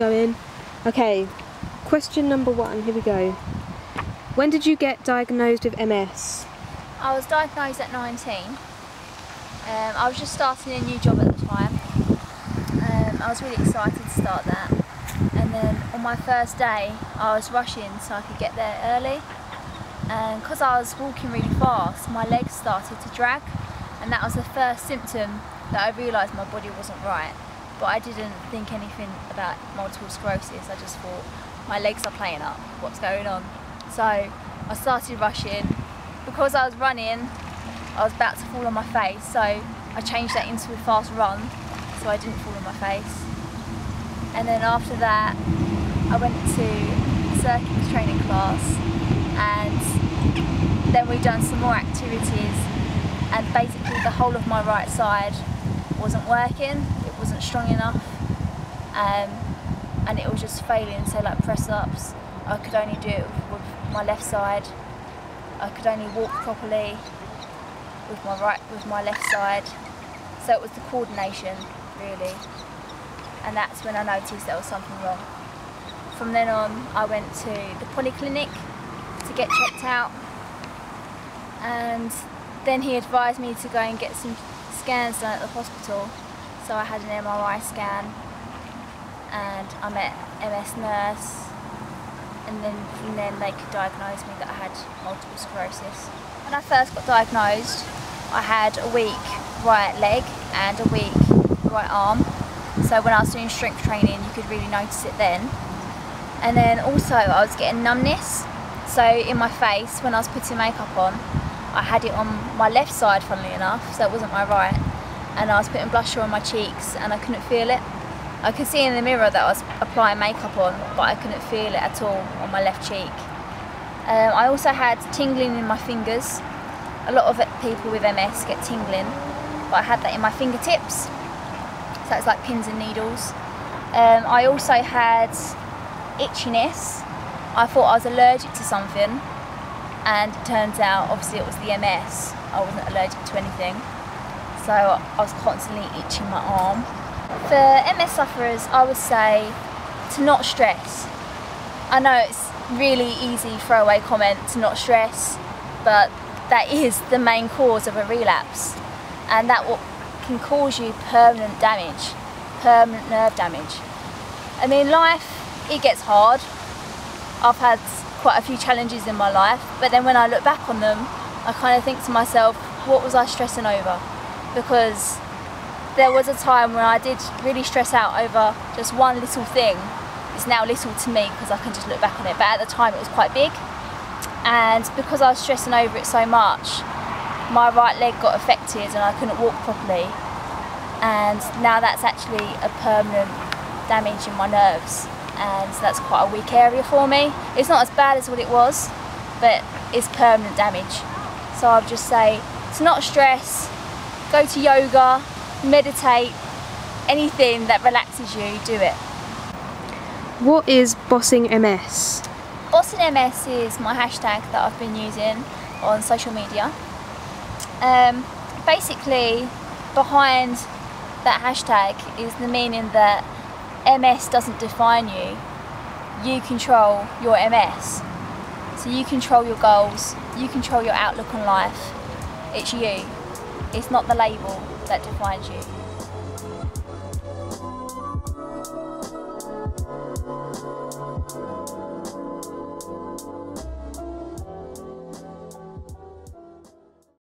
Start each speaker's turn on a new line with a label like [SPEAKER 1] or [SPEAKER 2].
[SPEAKER 1] Going. Okay, question number one, here we go. When did you get diagnosed with MS?
[SPEAKER 2] I was diagnosed at 19. I was just starting a new job at the time. I was really excited to start that. And then on my first day, I was rushing so I could get there early. And because I was walking really fast, my legs started to drag. And that was the first symptom that I realised my body wasn't right. But I didn't think anything about multiple sclerosis. I just thought, my legs are playing up, what's going on? So I started rushing. Because I was running, I was about to fall on my face, so I changed that into a fast run so I didn't fall on my face. And then after that, I went to circuit training class, and then we've done some more activities, and basically the whole of my right side wasn't working, it wasn't strong enough, and it was just failing. So like press-ups, I could only do it with my left side. I could only walk properly with my left side. So it was the coordination, really. And that's when I noticed there was something wrong. From then on, I went to the polyclinic to get checked out. And then he advised me to go and get some scans done at the hospital. So I had an MRI scan, and I met MS nurse. And then from then they could diagnose me that I had multiple sclerosis. When I first got diagnosed, I had a weak right leg and a weak right arm. So when I was doing strength training, you could really notice it then. And then also I was getting numbness. So in my face, when I was putting makeup on, I had it on my left side, funnily enough, so it wasn't my right. And I was putting blusher on my cheeks and I couldn't feel it. I could see in the mirror that I was applying makeup on, but I couldn't feel it at all on my left cheek. I also had tingling in my fingers. A lot of people with MS get tingling, but I had that in my fingertips. So it's like pins and needles. I also had itchiness. I thought I was allergic to something, and it turns out obviously it was the MS. I wasn't allergic to anything. So I was constantly itching my arm. For MS sufferers, I would say to not stress. I know it's really easy throwaway comment to not stress, but that is the main cause of a relapse, and that can cause you permanent damage, permanent nerve damage. I mean, life, it gets hard. I've had quite a few challenges in my life, but then when I look back on them, I kind of think to myself, what was I stressing over? Because there was a time when I did really stress out over just one little thing. It's now little to me because I can just look back on it, but at the time it was quite big. And because I was stressing over it so much, my right leg got affected and I couldn't walk properly. And now that's actually a permanent damage in my nerves, and that's quite a weak area for me. It's not as bad as what it was, but it's permanent damage. So I'd just say to not stress, go to yoga, meditate, anything that relaxes you, do it.
[SPEAKER 1] What is bossing MS?
[SPEAKER 2] Bossing MS is my hashtag that I've been using on social media. Basically, behind that hashtag is the meaning that MS doesn't define you. You control your MS. So you control your goals, you control your outlook on life. It's you. It's not the label that defines you.